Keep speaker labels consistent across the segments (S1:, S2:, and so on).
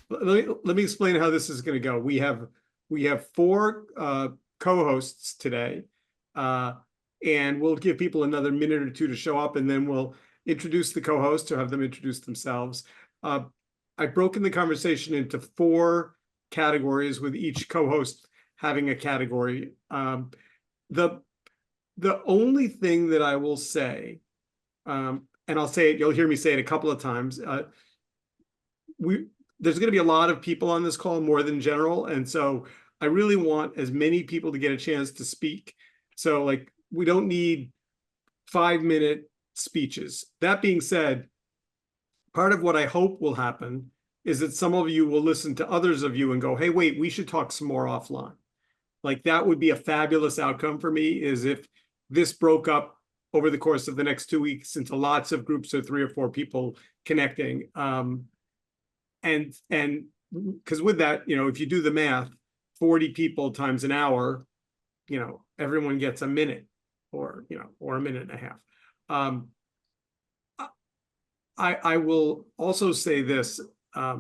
S1: let me explain how this is going to go. We have four co-hosts today, and we'll give people another minute or two to show up, and then we'll introduce the co-hosts or have them introduce themselves. I've broken the conversation into four categories, with each co-host having a category. The only thing that I will say, and I'll say it, you'll hear me say it a couple of times, there's going to be a lot of people on this call, more than general, and so I really want as many people to get a chance to speak. So like, we don't need 5-minute speeches. That being said, part of what I hope will happen is that some of you will listen to others of you and go, hey, wait, we should talk some more offline. Like, that would be a fabulous outcome for me, is if this broke up over the course of the next 2 weeks into lots of groups of 3 or 4 people connecting. And because with that, if you do the math, 40 people times an hour, everyone gets a minute, or a minute and a half. I will also say this. Let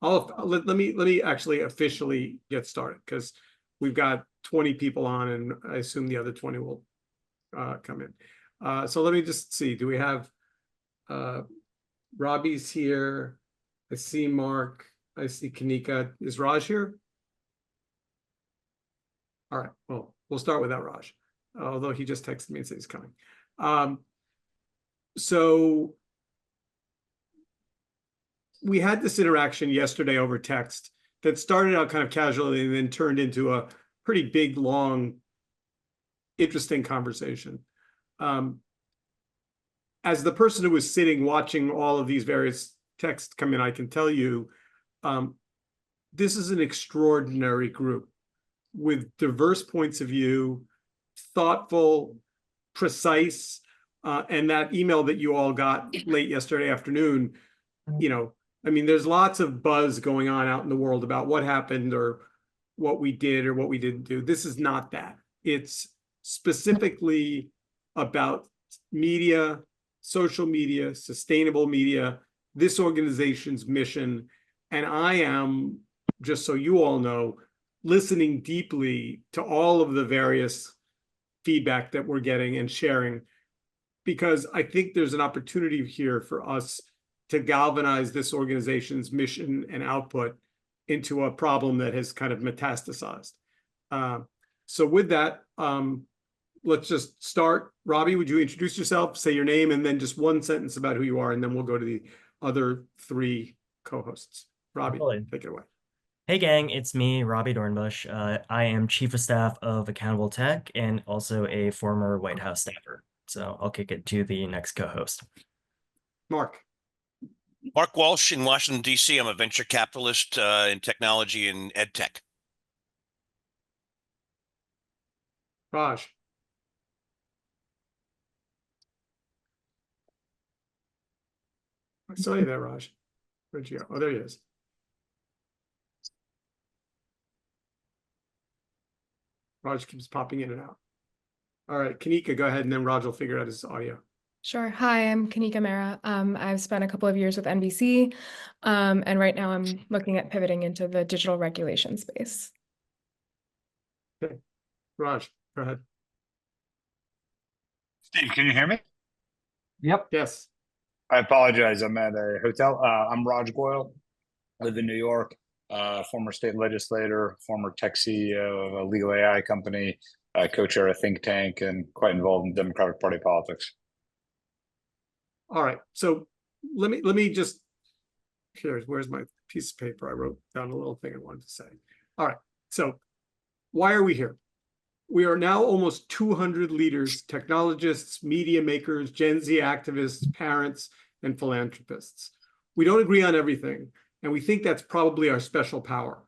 S1: me actually officially get started, because we've got 20 people on, and I assume the other 20 will come in. So let me just see. Do we have Robbie's here? I see Mark. I see Kanika. Is Raj here? All right. Well, we'll start without Raj, although he just texted me and said he's coming. So we had this interaction yesterday over text that started out kind of casually and then turned into a pretty big, long, interesting conversation. As the person who was sitting watching all of these various texts come in, I can tell you, this is an extraordinary group with diverse points of view, thoughtful, precise, and that email that you all got late yesterday afternoon, there's lots of buzz going on out in the world about what happened or what we did or what we didn't do. This is not that. It's specifically about media, social media, sustainable media, this organization's mission. And I am, just so you all know, listening deeply to all of the various feedback that we're getting and sharing, because I think there's an opportunity here for us to galvanize this organization's mission and output into a problem that has kind of metastasized. So with that, let's just start. Robbie, would you introduce yourself, say your name, and then just one sentence about who you are, and then we'll go to the other 3 co-hosts. Robbie, take it away.
S2: Hey gang, it's me, Robbie Dornbush. I am Chief of Staff of Accountable Tech and also a former White House staffer. So I'll kick it to the next co-host.
S1: Mark
S3: Walsh in Washington, D.C. I'm a venture capitalist in technology and ed tech.
S1: Raj. I saw you there, Raj. Where'd you go? Oh, there he is. Raj keeps popping in and out. All right, Kanika, go ahead, and then Raj will figure out his audio.
S4: Sure. Hi, I'm Kanika Mehra. I've spent a couple of years with NBC, and right now I'm looking at pivoting into the digital regulation space.
S1: Okay, Raj, go ahead.
S5: Steve, can you hear me?
S1: Yep. Yes.
S5: I apologize. I'm at a hotel. I'm Raj Goyal. I live in New York. Former state legislator, former tech CEO of a legal AI company, co-chair a think tank, and quite involved in Democratic Party politics.
S1: All right. So let me just, where's my piece of paper? I wrote down a little thing I wanted to say. All right. So why are we here? We are now almost 200 leaders, technologists, media makers, Gen Z activists, parents, and philanthropists. We don't agree on everything, and we think that's probably our special power.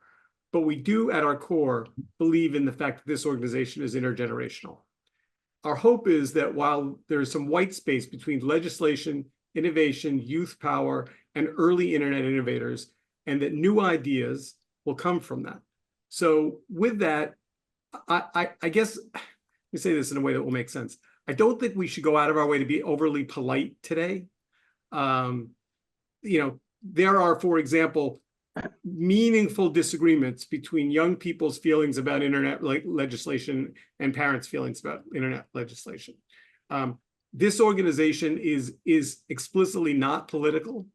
S1: But we do, at our core, believe in the fact that this organization is intergenerational. Our hope is that while there is some white space between legislation, innovation, youth power, and early internet innovators, and that new ideas will come from that. So with that, I guess, let me say this in a way that will make sense. I don't think we should go out of our way to be overly polite today. There are, for example, meaningful disagreements between young people's feelings about internet legislation and parents' feelings about internet legislation. This organization is explicitly not political,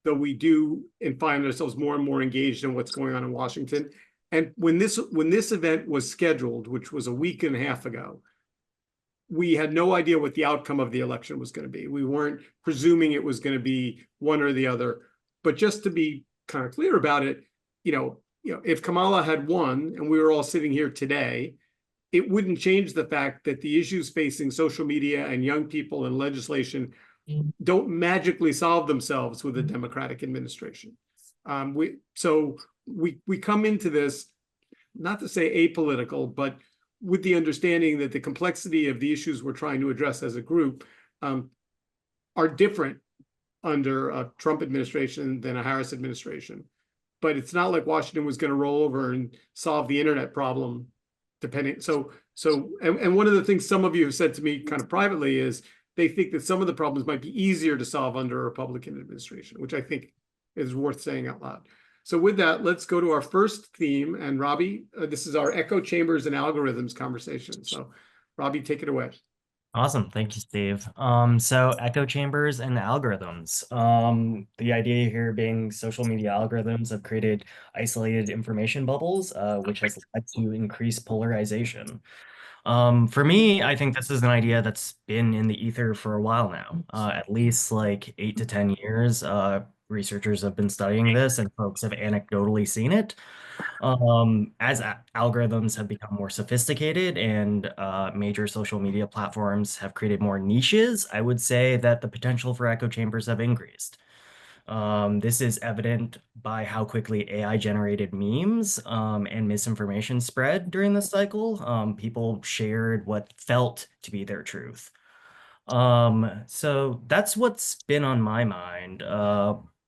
S1: though we do and find ourselves more and more engaged in what's going on in Washington. And when this event was scheduled, which was a week and a half ago, we had no idea what the outcome of the election was going to be. We weren't presuming it was going to be one or the other. But just to be kind of clear about it, if Kamala had won and we were all sitting here today, it wouldn't change the fact that the issues facing social media and young people and legislation don't magically solve themselves with a Democratic administration. We come into this, not to say apolitical, but with the understanding that the complexity of the issues we're trying to address as a group are different under a Trump administration than a Harris administration. But it's not like Washington was going to roll over and solve the internet problem depending. And one of the things some of you have said to me kind of privately is they think that some of the problems might be easier to solve under a Republican administration, which I think is worth saying out loud. So with that, let's go to our first theme. And Robbie, this is our echo chambers and algorithms conversation. So Robbie, take it away.
S2: Awesome. Thank you, Steve. So echo chambers and algorithms. The idea here being social media algorithms have created isolated information bubbles, which has led to increased polarization. For me, I think this is an idea that's been in the ether for a while now, at least like 8 to 10 years. Researchers have been studying this and folks have anecdotally seen it. As algorithms have become more sophisticated and major social media platforms have created more niches, I would say that the potential for echo chambers have increased. This is evident by how quickly AI-generated memes and misinformation spread during this cycle. People shared what felt to be their truth. So that's what's been on my mind.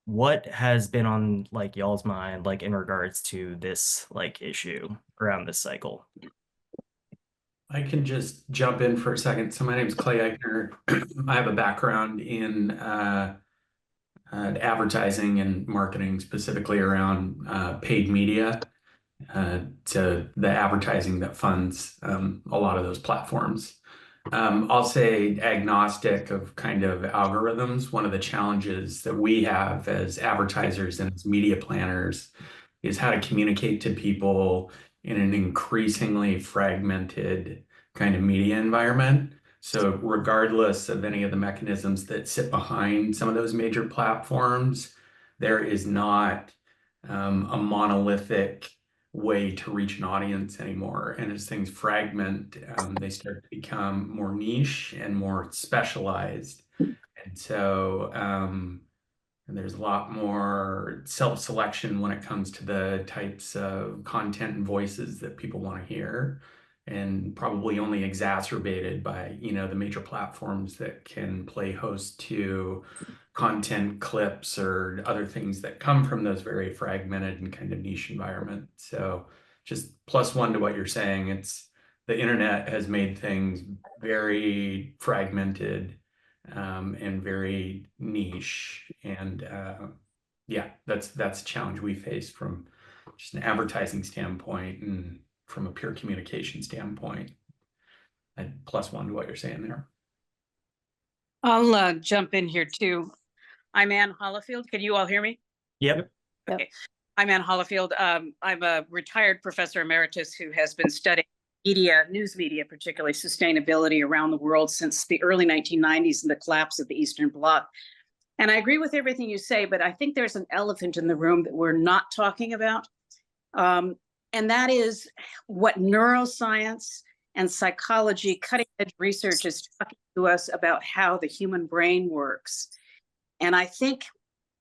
S2: What has been on like y'all's mind, like in regards to this like issue around this cycle?
S6: I can just jump in for a second. So my name is Clay Eichner. I have a background in advertising and marketing, specifically around paid media, to the advertising that funds a lot of those platforms. I'll say agnostic of kind of algorithms. One of the challenges that we have as advertisers and as media planners is how to communicate to people in an increasingly fragmented kind of media environment. So regardless of any of the mechanisms that sit behind some of those major platforms, there is not a monolithic way to reach an audience anymore. And as things fragment, they start to become more niche and more specialized. And so and there's a lot more self-selection when it comes to the types of content and voices that people want to hear, and probably only exacerbated by, the major platforms that can play host to content clips or other things that come from those very fragmented and kind of niche environment. So just +1 to what you're saying, it's the internet has made things very fragmented and very niche. And yeah, that's a challenge we face from just an advertising standpoint and from a pure communication standpoint. And +1 to what you're saying there.
S7: I'll jump in here too. I'm Ann Hollifield. Can you all hear me?
S2: Yep.
S7: Okay. I'm Ann Hollifield. I'm a retired professor emeritus who has been studying media, news media, particularly sustainability around the world since the early 1990s and the collapse of the Eastern Bloc. And I agree with everything you say, but I think there's an elephant in the room that we're not talking about. And that is what neuroscience and psychology, cutting edge research is talking to us about how the human brain works. And I think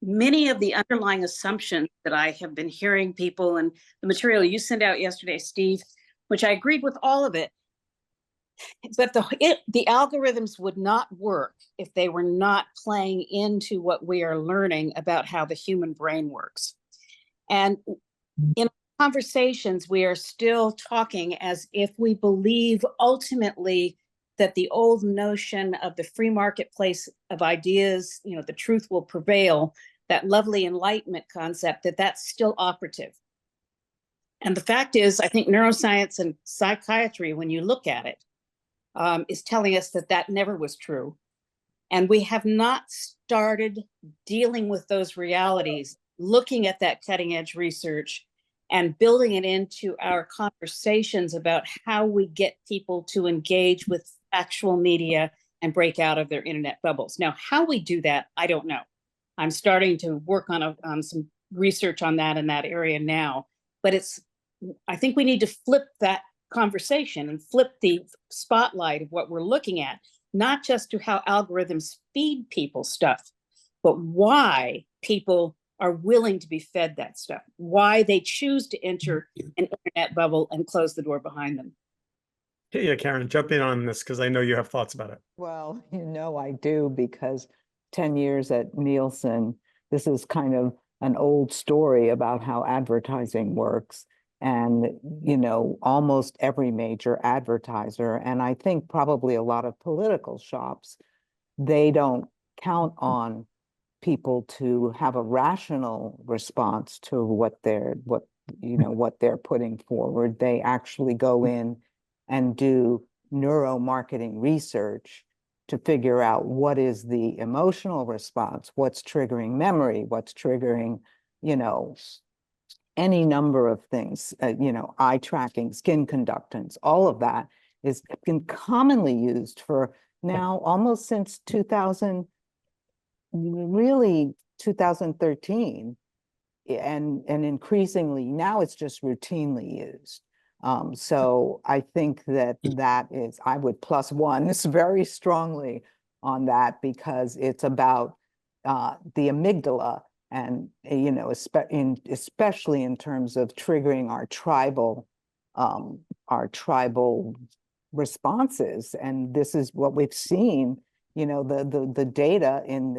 S7: many of the underlying assumptions that I have been hearing people, and the material you sent out yesterday, Steve, which I agreed with all of it, but the algorithms would not work if they were not playing into what we are learning about how the human brain works. And in conversations, we are still talking as if we believe ultimately that the old notion of the free marketplace of ideas, the truth will prevail, that lovely enlightenment concept, that's still operative. And the fact is, I think neuroscience and psychiatry, when you look at it, is telling us that never was true. And we have not started dealing with those realities, looking at that cutting edge research and building it into our conversations about how we get people to engage with actual media and break out of their internet bubbles. Now, how we do that, I don't know. I'm starting to work on some research on that in that area now, but I think we need to flip that conversation and flip the spotlight of what we're looking at, not just to how algorithms feed people stuff, but why people are willing to be fed that stuff, why they choose to enter an internet bubble and close the door behind them.
S1: Yeah, Karen, jump in on this because I know you have thoughts about it.
S8: Well, I do, because 10 years at Nielsen, this is kind of an old story about how advertising works. And, almost every major advertiser, and I think probably a lot of political shops, they don't count on people to have a rational response to what they're putting forward. They actually go in and do neuromarketing research to figure out what is the emotional response, what's triggering memory, what's triggering, any number of things, eye tracking, skin conductance, all of that is been commonly used for now almost since 2013, and increasingly now it's just routinely used. So I think that is, I would +1 this very strongly on that, because it's about the amygdala, and especially in terms of triggering our tribal responses. And this is what we've seen, the data in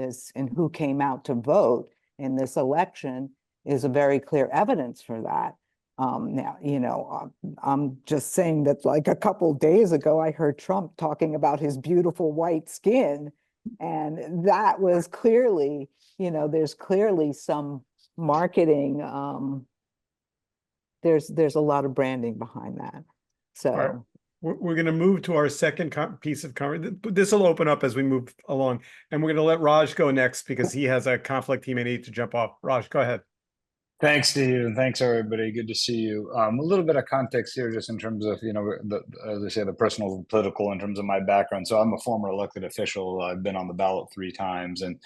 S8: who came out to vote in this election is a very clear evidence for that. Now, I'm just saying that, like, a couple days ago, I heard Trump talking about his beautiful white skin, and that was clearly, there's clearly some marketing. There's a lot of branding behind that. So.
S1: All right. We're going to move to our second piece of conversation. This will open up as we move along, and we're going to let Raj go next because he has a conflict he may need to jump off. Raj, go ahead.
S5: Thanks, Steve, and thanks everybody. Good to see you. A little bit of context here, just in terms of as I say, the personal, political, in terms of my background. So I'm a former elected official. I've been on the ballot 3 times, and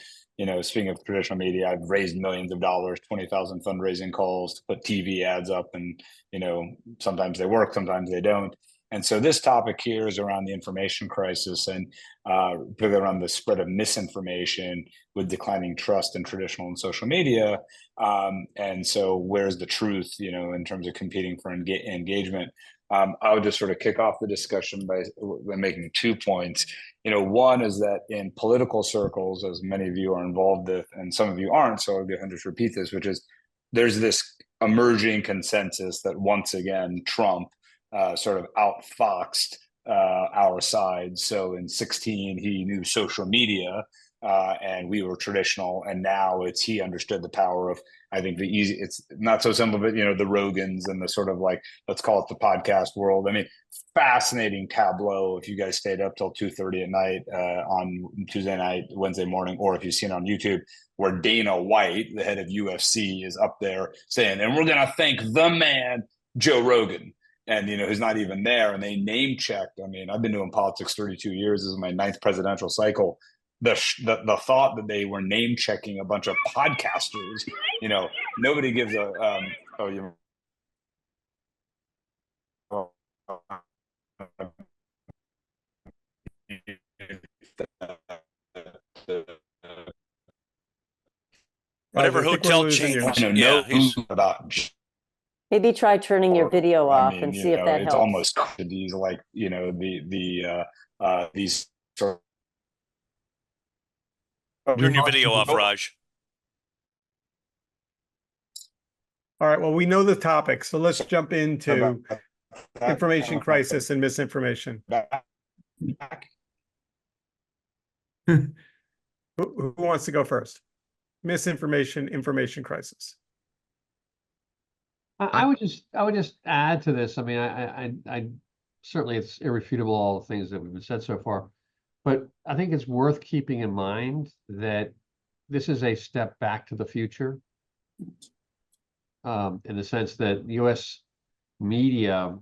S5: speaking of traditional media, I've raised millions of dollars, 20,000 fundraising calls to put TV ads up, and sometimes they work, sometimes they don't. And so this topic here is around the information crisis, and particularly around the spread of misinformation with declining trust in traditional and social media. And so where's the truth, in terms of competing for engagement? I would just sort of kick off the discussion by making 2 points. One is that in political circles, as many of you are involved with, and some of you aren't, so I'll just repeat this, which is there's this emerging consensus that once again, Trump sort of outfoxed our side. So in 2016, he knew social media, and we were traditional, and now he understood the power of, I think it's not so simple, but the Rogans and the sort of, like, let's call it the podcast world. I mean, fascinating tableau if you guys stayed up till 2:30 at night on Tuesday night, Wednesday morning, or if you've seen on YouTube, where Dana White, the head of UFC, is up there saying, and we're gonna thank the man, Joe Rogan. And, who's not even there, and they name checked. I mean, I've been doing politics 32 years. This is my 9th presidential cycle. The thought that they were name checking a bunch of podcasters, nobody gives a
S3: Whatever hotel chain. He's
S5: about.
S9: Maybe try turning your video off and see if that
S5: it's
S9: helps.
S5: almost these, like, these sort of.
S3: Turn your video off, Raj.
S1: All right. Well, we know the topic, so let's jump into information crisis and misinformation. Who wants to go first? misinformation, information crisis.
S10: I would just add to this. I mean, I certainly it's irrefutable all the things that we've been said so far, but I think it's worth keeping in mind that this is a step back to the future, in the sense that U.S. media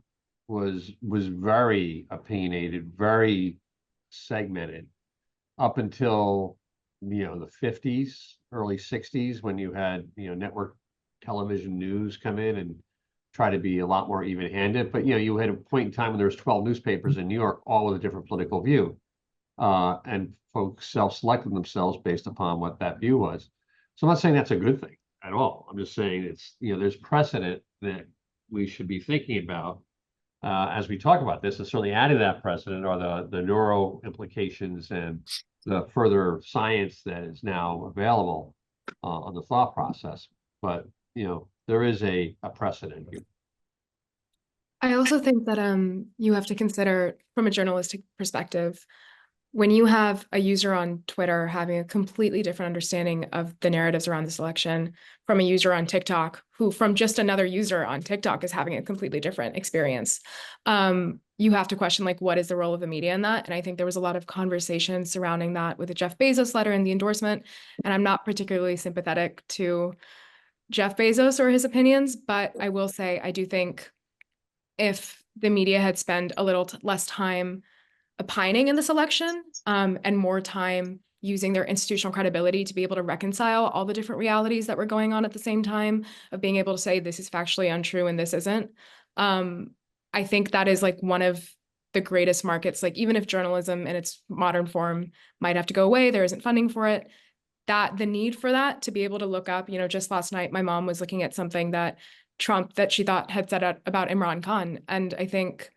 S10: was very opinionated, very segmented up until the 50s, early 60s, when you had network television news come in and try to be a lot more even-handed. But you had a point in time when there was 12 newspapers in New York, all with a different political view, and folks self-selected themselves based upon what that view was. So I'm not saying that's a good thing at all. I'm just saying it's there's precedent that we should be thinking about as we talk about this, and certainly adding to that precedent are the neuro implications and the further science that is now available on the thought process. But there is a precedent here.
S4: I also think that you have to consider from a journalistic perspective, when you have a user on Twitter having a completely different understanding of the narratives around this election from a user on TikTok, who from just another user on TikTok is having a completely different experience, you have to question, like, what is the role of the media in that? And I think there was a lot of conversation surrounding that with the Jeff Bezos letter and the endorsement. And I'm not particularly sympathetic to Jeff Bezos or his opinions, but I will say I do think if the media had spent a little less time opining in this election, and more time using their institutional credibility to be able to reconcile all the different realities that were going on at the same time, of being able to say this is factually untrue and this isn't. I think that is like one of the greatest markets. Like, even if journalism in its modern form might have to go away, there isn't funding for it, that the need for that to be able to look up, just last night, my mom was looking at something that she thought had said about Imran Khan. And I think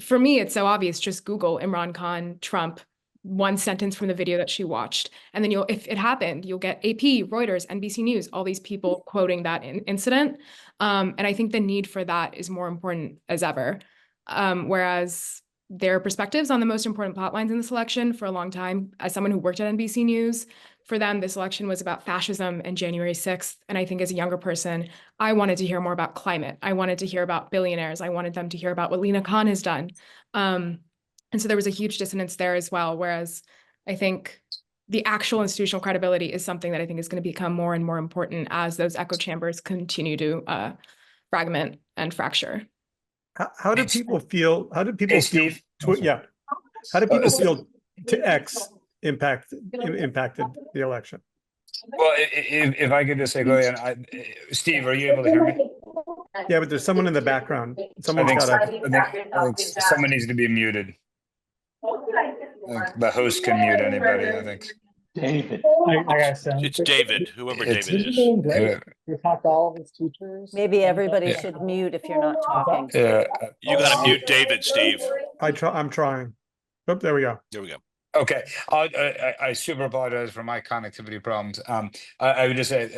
S4: for me, it's so obvious. Just Google Imran Khan, Trump, one sentence from the video that she watched. And then if it happened, you'll get AP, Reuters, NBC News, all these people quoting that incident. And I think the need for that is more important as ever. Whereas their perspectives on the most important plot lines in this election for a long time, as someone who worked at NBC News, for them, this election was about fascism and January 6th. And I think as a younger person, I wanted to hear more about climate. I wanted to hear about billionaires. I wanted them to hear about what Lena Khan has done. And so there was a huge dissonance there as well. Whereas I think the actual institutional credibility is something that I think is going to become more and more important as those echo chambers continue to fragment and fracture.
S1: How do people feel? How do people feel?
S5: Steve.
S1: Yeah. How do people feel to X impacted the election?
S5: Well, if I could just say, go ahead. Steve, are you able to hear me?
S1: Yeah, but there's someone in the background. Someone's
S5: I think someone needs to be muted. The host can mute anybody, I think.
S11: David. I got some.
S3: It's David, whoever
S5: It's-
S3: David is.
S11: Doing great. You talked to all of his teachers.
S9: Maybe everybody
S5: Yeah.
S9: should mute if you're not talking.
S5: Yeah.
S3: You got to mute David, Steve.
S1: I'm trying. Oh, there we go.
S3: There we go.
S5: Okay, I super apologize for my connectivity problems. I would just say,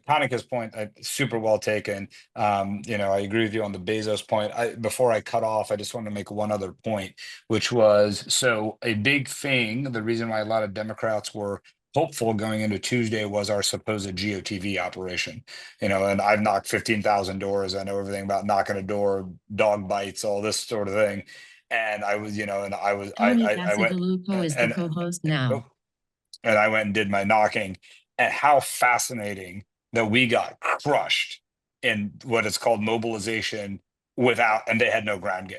S5: Kanika's point, super well taken. I agree with you on the Bezos point. Before I cut off, I just want to make one other point, which was, so a big thing, the reason why a lot of Democrats were hopeful going into Tuesday was our supposed GOTV operation, and I've knocked 15,000 doors. I know everything about knocking a door, dog bites, all this sort of thing. And I was, I went,
S12: is the co-host now.
S5: And I went and did my knocking, and how fascinating that we got crushed in what is called mobilization and they had no ground game.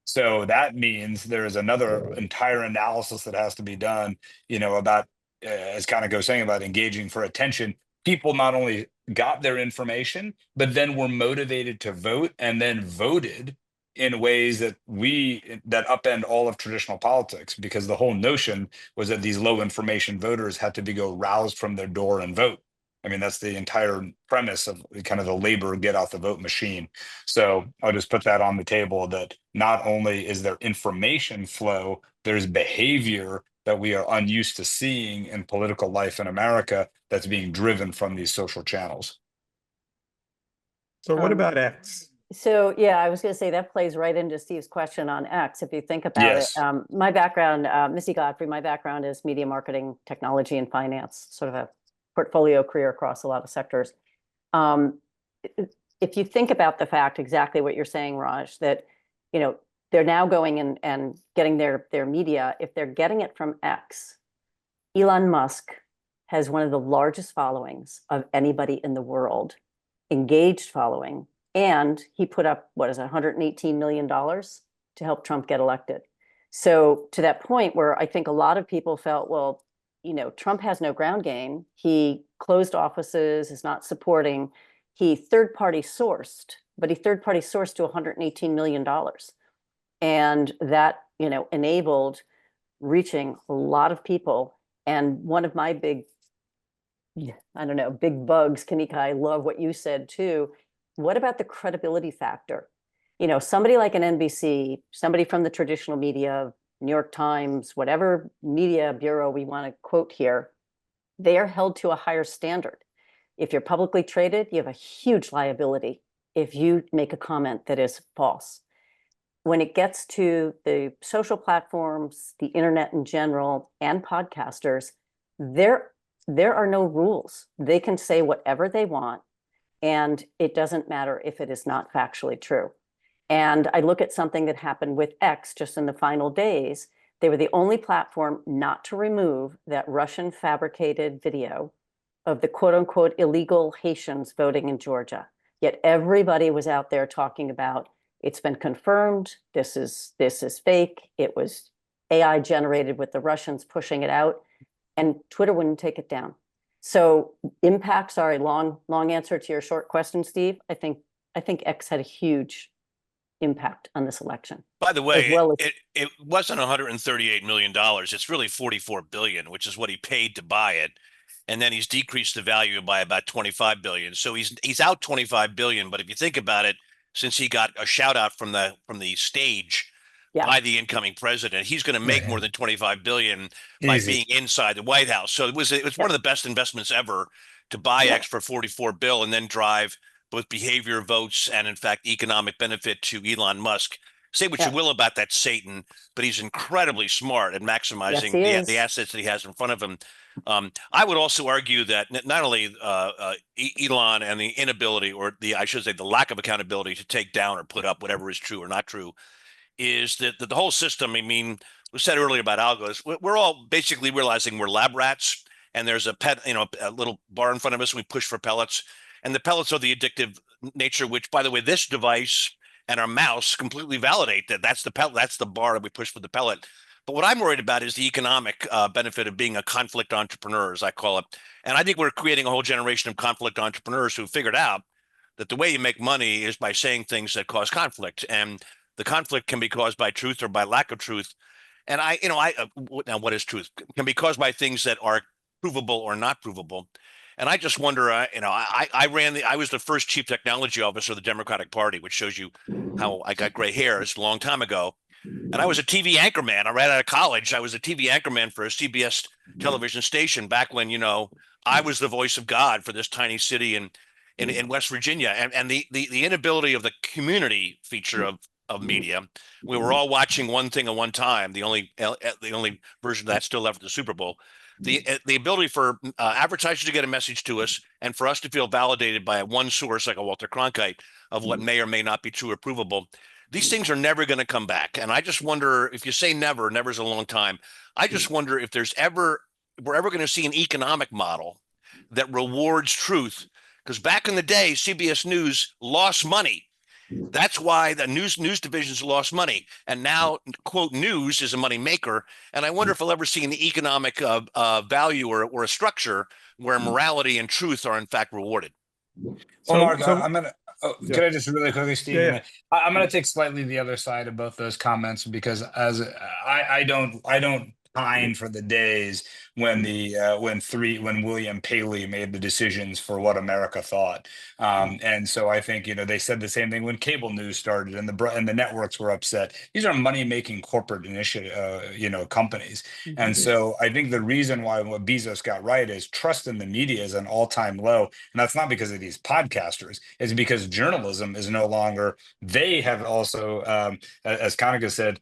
S5: So that means there is another entire analysis that has to be done, about, as Kaneko was saying, about engaging for attention. People not only got their information, but then were motivated to vote, and then voted in ways that upend all of traditional politics, because the whole notion was that these low information voters had to go roused from their door and vote. I mean, that's the entire premise of kind of the labor get out the vote machine. So I'll just put that on the table, that not only is there information flow, there's behavior that we are unused to seeing in political life in America that's being driven from these social channels.
S1: So what about X?
S9: So, yeah, I was going to say that plays right into Steve's question on X. If you think about
S5: Yes.
S9: it, my background, Missy Godfrey, my background is media marketing, technology, and finance, sort of a portfolio career across a lot of sectors. If you think about the fact exactly what you're saying, Raj, that, you know, they're now going and getting their media, if they're getting it from X, Elon Musk has one of the largest followings of anybody in the world, engaged following, and he put up, what is it, $118 million to help Trump get elected. So to that point where I think a lot of people felt, well, you know, Trump has no ground game. He closed offices, is not supporting. He third-party sourced, but he third-party sourced to $118 million. And that, you know, enabled reaching a lot of people. And one of my big, I don't know, big bugs, Kanika, I love what you said too. What about the credibility factor? You know, somebody like an NBC, somebody from the traditional media, New York Times, whatever media bureau we want to quote here, they are held to a higher standard. If you're publicly traded, you have a huge liability if you make a comment that is false. When it gets to the social platforms, the internet in general, and podcasters, there are no rules. They can say whatever they want, and it doesn't matter if it is not factually true. And I look at something that happened with X just in the final days. They were the only platform not to remove that Russian fabricated video of the quote unquote illegal Haitians voting in Georgia. Yet everybody was out there talking about, it's been confirmed, this is fake, it was AI generated with the Russians pushing it out, and Twitter wouldn't take it down. So impacts are a long answer to your short question, Steve. I think X had a huge impact on this election.
S3: By the way,
S9: well as
S3: it wasn't $138 million. It's really $44 billion, which is what he paid to buy it. And then he's decreased the value by about 25 billion. So he's out 25 billion. But if you think about it, since he got a shout out from the stage by the incoming president, he's going to make more than 25 billion by being inside the White House. So it was one of the best investments ever to buy X for 44 bill and then drive both behavior votes and in fact economic benefit to Elon Musk. Say what you will about that Satan, but he's incredibly smart at maximizing the assets that he has in front of him. I would also argue that not only Elon and the inability, or I should say the lack of accountability to take down or put up whatever is true or not true, is that the whole system, I mean, we said earlier about algos, we're all basically realizing we're lab rats, and there's a little bar in front of us, and we push for pellets, and the pellets are the addictive nature, which, by the way, this device and our mouse completely validate that that's the pellet, that's the bar that we push for the pellet. But what I'm worried about is the economic benefit of being a conflict entrepreneur, as I call it. And I think we're creating a whole generation of conflict entrepreneurs who figured out that the way you make money is by saying things that cause conflict. And the conflict can be caused by truth or by lack of truth. And now what is truth? Can be caused by things that are provable or not provable. And I just wonder, I was the first chief technology officer of the Democratic Party, which shows you how I got gray hairs a long time ago. And I was a TV anchorman. Right out of college, I was a TV anchorman for a CBS television station back when, I was the voice of God for this tiny city in West Virginia. And the inability of the community feature of media, we were all watching one thing at one time. The only version of that still left at the Super Bowl. The ability for advertisers to get a message to us and for us to feel validated by one source like a Walter Cronkite of what may or may not be true or provable. These things are never going to come back. And I just wonder, if you say never is a long time. I just wonder if we're ever going to see an economic model that rewards truth. Because back in the day, CBS News lost money. That's why the news divisions lost money. And now, quote, news is a money maker. And I wonder if we'll ever see an economic value or a structure where morality and truth are in fact rewarded.
S5: Well, Mark, I'm going to, can I just really quickly, Steve? I'm going to take slightly the other side of both those comments, because as I don't pine for the days when when William Paley made the decisions for what America thought, and so I think they said the same thing when cable news started and the networks were upset. These are money making corporate initiative companies, and so I think the reason why what Bezos got right is trust in the media is an all-time low, and that's not because of these podcasters. It's because journalism is no longer. They have also, as Kanika said,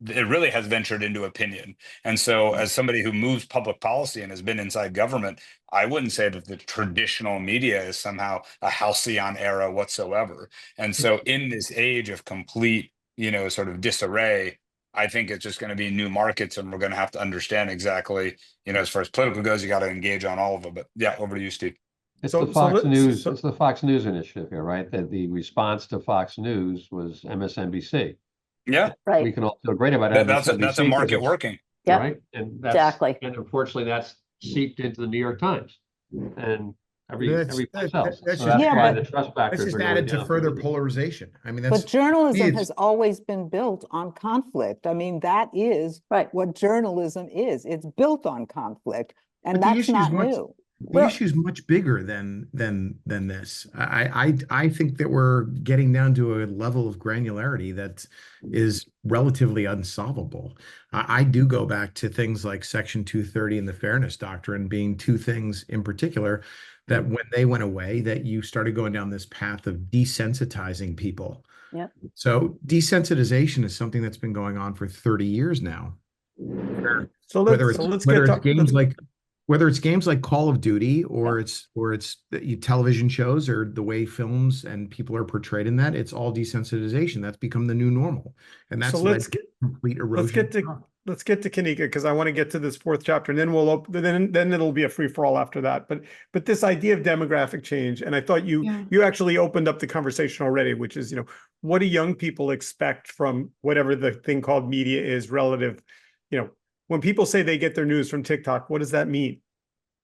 S5: it really has ventured into opinion. And so as somebody who moves public policy and has been inside government, I wouldn't say that the traditional media is somehow a halcyon era whatsoever. And so in this age of complete, sort of disarray, I think it's just going to be new markets, and we're going to have to understand exactly, as far as political goes, you got to engage on all of them. But yeah, over to you, Steve.
S10: It's the Fox News. It's the Fox News initiative here, right? That the response to Fox News was MSNBC.
S5: Yeah,
S9: Right.
S10: We can all feel great about MSNBC.
S5: That's a market working.
S9: Yeah,
S10: right. And that's,
S9: exactly.
S10: And unfortunately, that's seeped into the New York Times and every place else.
S13: That's
S10: So
S13: just
S10: that's why
S13: added-
S10: the trust
S13: That's
S10: factors
S13: just
S10: are going
S13: added to
S10: down.
S13: further polarization. I mean, that's
S8: But journalism
S13: it's-
S8: has always been built on conflict. I mean, that is
S9: Right.
S8: what journalism is. It's built on conflict, and
S13: But the
S8: that's
S13: issue is
S8: not
S13: much-
S8: new.
S13: The issue is much bigger than this. I think that we're getting down to a level of granularity that is relatively unsolvable. I do go back to things like Section 230 and the Fairness Doctrine being two things in particular that when they went away, that you started going down this path of desensitizing people.
S9: Yeah.
S13: So desensitization is something that's been going on for 30 years now.
S1: So let's get to
S13: Whether it's games like Call of Duty or it's television shows or the way films and people are portrayed in that, it's all desensitization. That's become the new normal, and that's led to complete erosion.
S1: Let's get to Kanika, because I want to get to this fourth chapter, and then then it'll be a free for all after that. But this idea of demographic change, and I thought you actually opened up the conversation already, which is, what do young people expect from whatever the thing called media is relative, when people say they get their news from TikTok, what does that mean?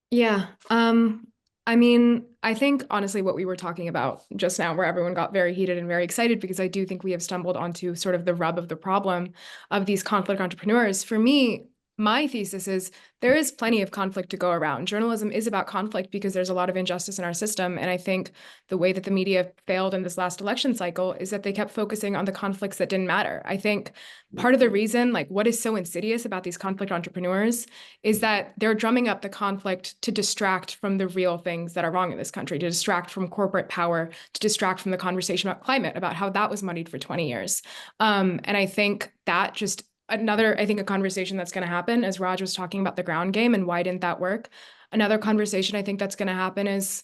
S4: Yeah. I mean, I think honestly what we were talking about just now, where everyone got very heated and very excited, because I do think we have stumbled onto sort of the rub of the problem of these conflict entrepreneurs. For me, my thesis is there is plenty of conflict to go around. Journalism is about conflict because there's a lot of injustice in our system. And I think the way that the media failed in this last election cycle is that they kept focusing on the conflicts that didn't matter. I think part of the reason, like what is so insidious about these conflict entrepreneurs is that they're drumming up the conflict to distract from the real things that are wrong in this country, to distract from corporate power, to distract from the conversation about climate, about how that was moneyed for 20 years. And I think that just a conversation that's going to happen, as Raj was talking about the ground game and why didn't that work? Another conversation I think that's going to happen is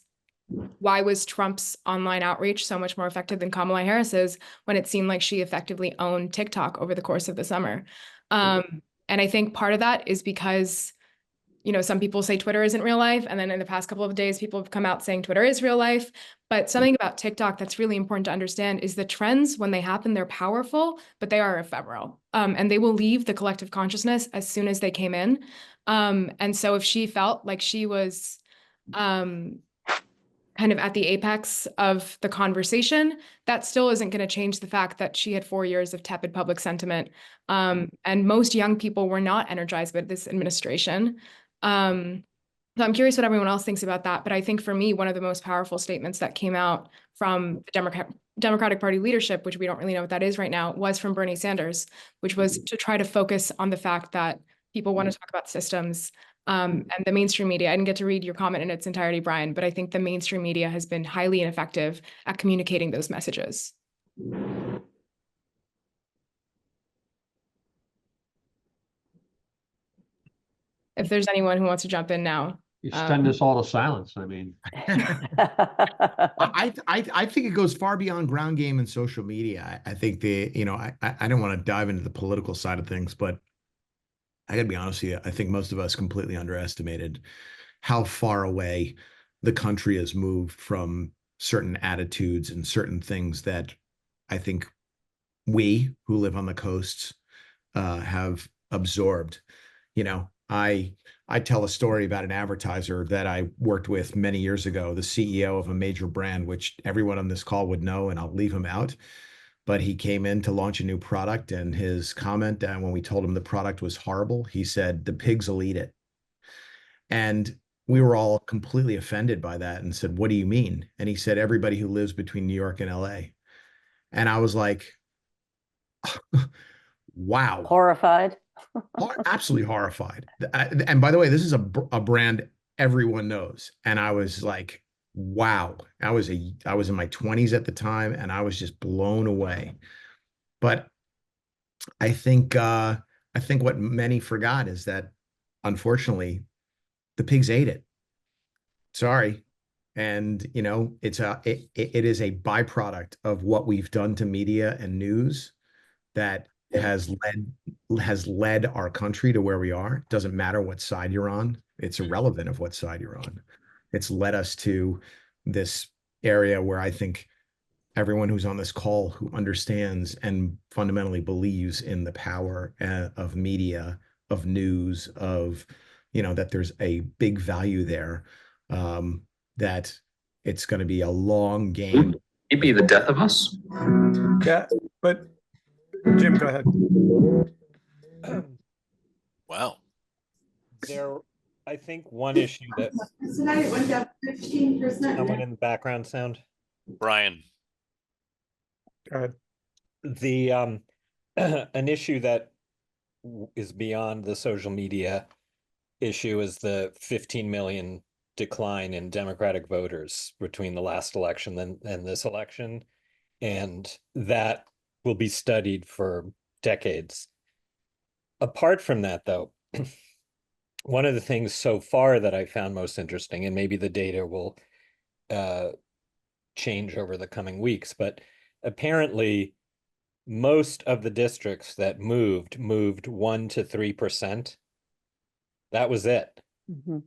S4: why was Trump's online outreach so much more effective than Kamala Harris's when it seemed like she effectively owned TikTok over the course of the summer? And I think part of that is because some people say Twitter isn't real life. And then in the past couple of days, people have come out saying Twitter is real life. But something about TikTok that's really important to understand is the trends, when they happen, they're powerful, but they are ephemeral. And they will leave the collective consciousness as soon as they came in. And so if she felt like she was kind of at the apex of the conversation, that still isn't going to change the fact that she had 4 years of tepid public sentiment. And most young people were not energized by this administration. So I'm curious what everyone else thinks about that. But I think for me, one of the most powerful statements that came out from the Democratic Party leadership, which we don't really know what that is right now, was from Bernie Sanders, which was to try to focus on the fact that people want to talk about systems. And the mainstream media, I didn't get to read your comment in its entirety, Brian, but I think the mainstream media has been highly ineffective at communicating those messages. If there's anyone who wants to jump in now.
S10: You stunned us all to silence. I mean,
S13: I think it goes far beyond ground game and social media. I think I don't want to dive into the political side of things, but I gotta be honest with you, I think most of us completely underestimated how far away the country has moved from certain attitudes and certain things that I think we who live on the coasts have absorbed. I tell a story about an advertiser that I worked with many years ago, the CEO of a major brand, which everyone on this call would know, and I'll leave him out. But he came in to launch a new product, and his comment, when we told him the product was horrible, he said, "The pigs will eat it." And we were all completely offended by that and said, "What do you mean?" And he said, "Everybody who lives between New York and LA." And I was like, wow.
S9: Horrified.
S13: Absolutely horrified. And by the way, this is a brand everyone knows. And I was like, wow. I was in my 20s at the time, and I was just blown away. But I think what many forgot is that unfortunately the pigs ate it. Sorry. And it is a byproduct of what we've done to media and news that has led our country to where we are. Doesn't matter what side you're on. It's irrelevant of what side you're on. It's led us to this area where I think everyone who's on this call who understands and fundamentally believes in the power of media, of news, of that there's a big value there, that it's going to be a long game.
S14: Would it be the death of us?
S1: Yeah, but Jim, go ahead.
S3: Wow.
S15: I think one issue that
S16: tonight went down 15%.
S15: someone in the background sound.
S3: Brian.
S1: Go ahead.
S15: The an issue that is beyond the social media issue is the 15 million decline in Democratic voters between the last election and this election, and that will be studied for decades. Apart from that, though, one of the things so far that I found most interesting, and maybe the data will change over the coming weeks, but apparently most of the districts that moved 1 to 3%. That was it.
S9: Mm-hmm.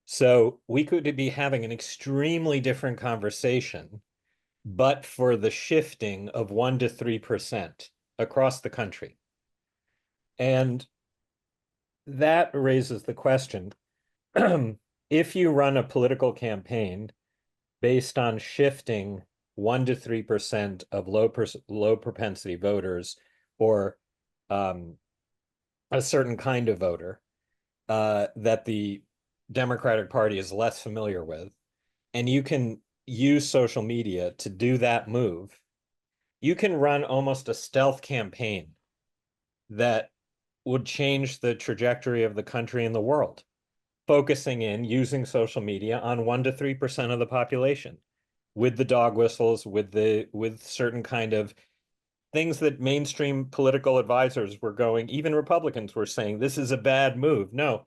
S15: So we could be having an extremely different conversation, but for the shifting of 1 to 3% across the country. And that raises the question, if you run a political campaign based on shifting 1 to 3% of low propensity voters, or a certain kind of voter that the Democratic Party is less familiar with, and you can use social media to do that move, you can run almost a stealth campaign that would change the trajectory of the country and the world, focusing in using social media on 1 to 3% of the population, with the dog whistles, with certain kind of things that mainstream political advisors were going, even Republicans were saying, this is a bad move. No,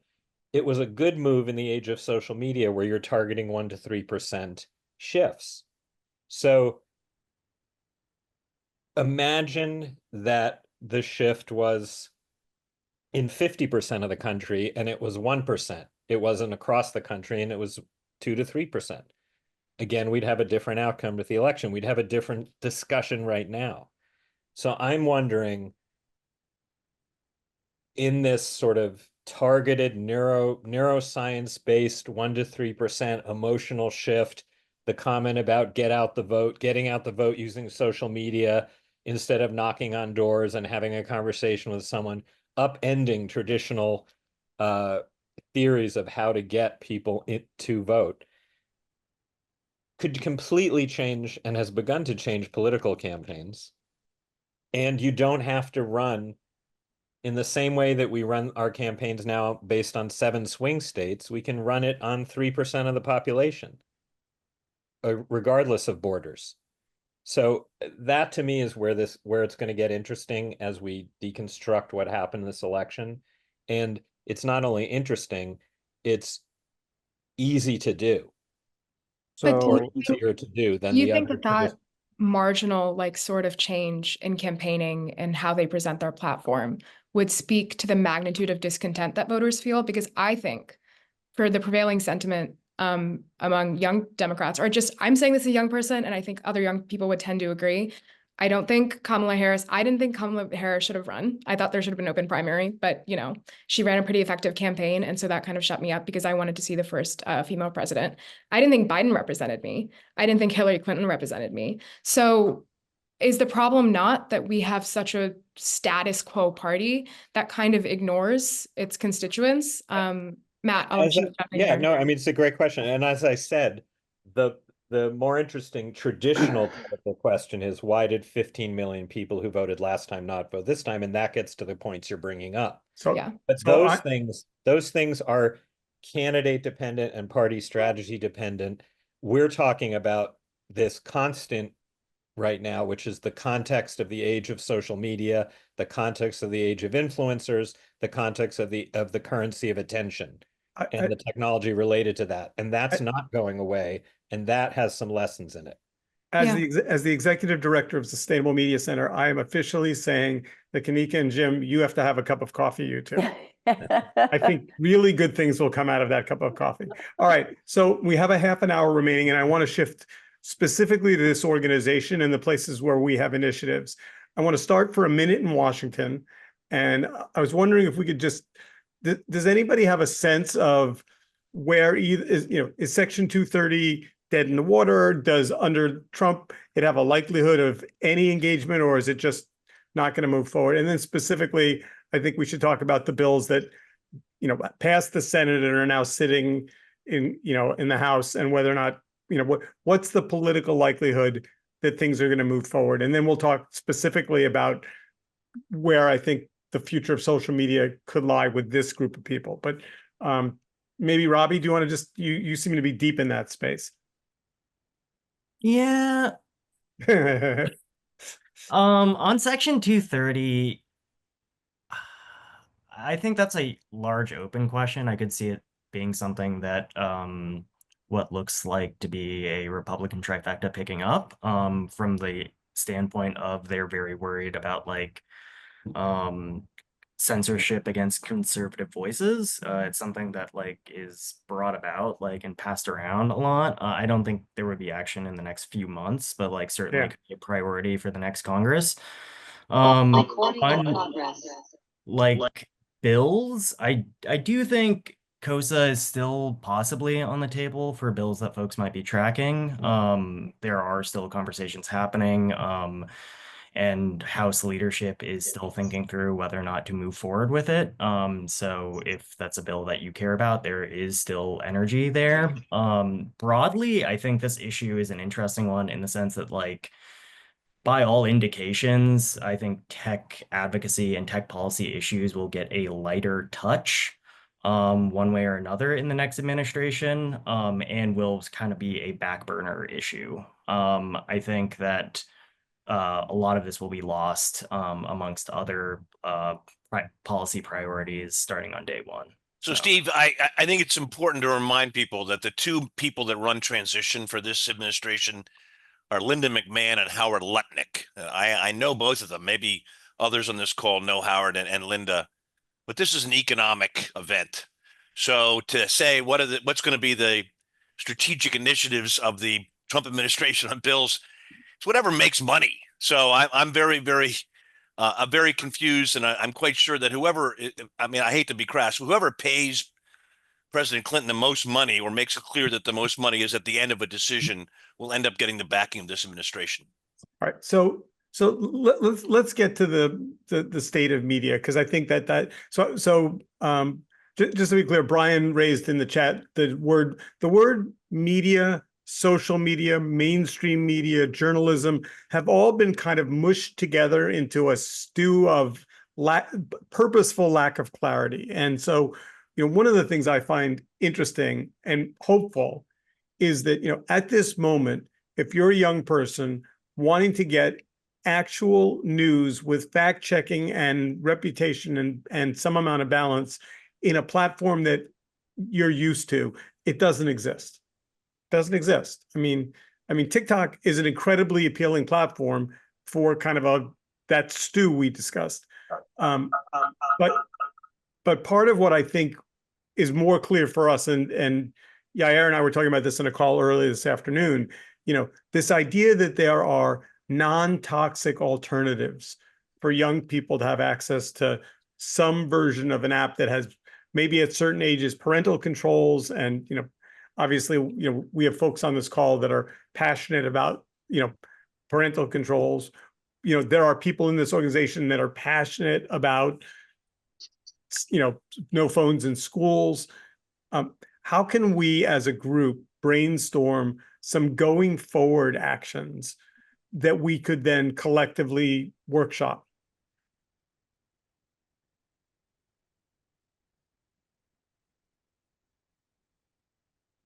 S15: it was a good move in the age of social media where you're targeting 1 to 3% shifts. So imagine that the shift was in 50% of the country and it was 1%. It wasn't across the country and it was 2 to 3%. Again, we'd have a different outcome with the election. We'd have a different discussion right now. So I'm wondering, in this sort of targeted neuroscience-based 1 to 3% emotional shift, the comment about getting out the vote using social media instead of knocking on doors and having a conversation with someone, upending traditional theories of how to get people to vote, could completely change and has begun to change political campaigns. And you don't have to run in the same way that we run our campaigns now based on 7 swing states. We can run it on 3% of the population, regardless of borders. So that to me is where it's going to get interesting as we deconstruct what happened in this election. And it's not only interesting, it's easy to do.
S1: So
S15: easier to do than
S4: you
S15: the
S4: think
S15: other.
S4: that marginal sort of change in campaigning and how they present their platform would speak to the magnitude of discontent that voters feel? Because I think for the prevailing sentiment among young Democrats, or just, I'm saying this as a young person, and I think other young people would tend to agree, I didn't think Kamala Harris should have run. I thought there should have been an open primary, but she ran a pretty effective campaign. And so that kind of shut me up because I wanted to see the first female president. I didn't think Biden represented me. I didn't think Hillary Clinton represented me. So is the problem not that we have such a status quo party that kind of ignores its constituents? Matt, I'll let you jump in here.
S15: No, I mean, it's a great question. And as I said, the more interesting traditional political question is, why did 15 million people who voted last time not vote this time? And that gets to the points you're bringing up. But those things are candidate dependent and party strategy dependent. We're talking about this constant right now, which is the context of the age of social media, the context of the age of influencers, the context of the currency of attention, and the technology related to that. And that's not going away. And that has some lessons in it.
S1: As the executive director of Sustainable Media Center, I am officially saying that Kanika and Jim, you have to have a cup of coffee, you two. I think really good things will come out of that cup of coffee. All right, so we have a half an hour remaining, and I want to shift specifically to this organization and the places where we have initiatives. I want to start for a minute in Washington, and I was wondering if we could just, does anybody have a sense of where is Section 230 dead in the water? Does under Trump it have a likelihood of any engagement, or is it just not going to move forward? And then specifically, I think we should talk about the bills that, passed the Senate and are now sitting in the House, and whether or not, what's the political likelihood that things are going to move forward. And then we'll talk specifically about where I think the future of social media could lie with this group of people. But maybe Robbie, do you want to just, you seem to be deep in that space.
S2: Yeah. On Section 230, I think that's a large open question. I could see it being something that what looks like to be a Republican trifecta picking up from the standpoint of they're very worried about censorship against conservative voices. It's something that is brought about and passed around a lot. I don't think there would be action in the next few months, but certainly could be a priority for the next Congress. On bills, I do think COSA is still possibly on the table for bills that folks might be tracking. There are still conversations happening. And House leadership is still thinking through whether or not to move forward with it. So if that's a bill that you care about, there is still energy there. Broadly, I think this issue is an interesting one in the sense that by all indications, I think tech advocacy and tech policy issues will get a lighter touch one way or another in the next administration, and will kind of be a back burner issue. I think that a lot of this will be lost amongst other policy priorities starting on day one.
S3: So Steve, I think it's important to remind people that the two people that run transition for this administration are Linda McMahon and Howard Lutnick. I know both of them. Maybe others on this call know Howard and Linda, but this is an economic event. So to say what's going to be the strategic initiatives of the Trump administration on bills, it's whatever makes money. So I'm very, very confused, and I'm quite sure that whoever, I mean, I hate to be crass, whoever pays President Clinton the most money or makes it clear that the most money is at the end of a decision will end up getting the backing of this administration.
S1: All right, so let's get to the state of media, because I think just to be clear, Brian raised in the chat the word media, social media, mainstream media, journalism have all been kind of mushed together into a stew of purposeful lack of clarity. And so, one of the things I find interesting and hopeful is that, at this moment, if you're a young person wanting to get actual news with fact checking and reputation and some amount of balance in a platform that you're used to, it doesn't exist. Doesn't exist. I mean, TikTok is an incredibly appealing platform for kind of that stew we discussed. But part of what I think is more clear for us, and Yair and I were talking about this in a call earlier this afternoon, this idea that there are non-toxic alternatives for young people to have access to some version of an app that has maybe at certain ages parental controls. And obviously we have folks on this call that are passionate about parental controls. There are people in this organization that are passionate about no phones in schools. How can we as a group brainstorm some going forward actions that we could then collectively workshop?